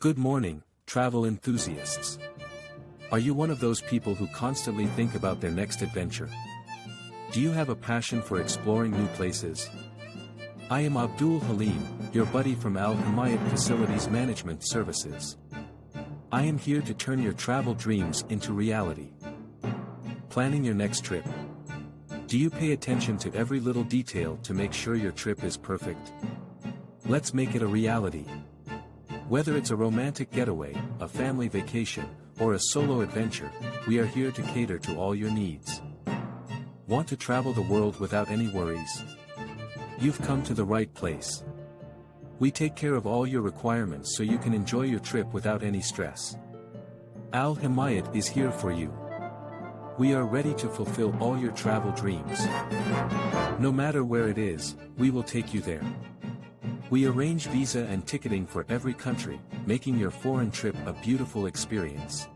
Good morning, travel enthusiasts. Are you one of those people who constantly think about their next adventure? Do you have a passion for exploring new places? I am Abdul Halim, your buddy from Himayat Facilities Management Services. I am here to turn your travel dreams into reality. Planning your next trip. Do you pay attention to every little detail to make sure your trip is perfect? Let's make it a reality. Whether it's a romantic getaway, a family vacation, or a solo adventure, we are here to cater to all your needs. Want to travel the world without any worries? You've come to the right place. We take care of all your requirements so you can enjoy your trip without any stress. Al Himayat is here for you. We are ready to fulfill all your travel dreams. No matter where it is, we will take you there. We arrange visa and ticketing for every country, making your foreign trip a beautiful experience.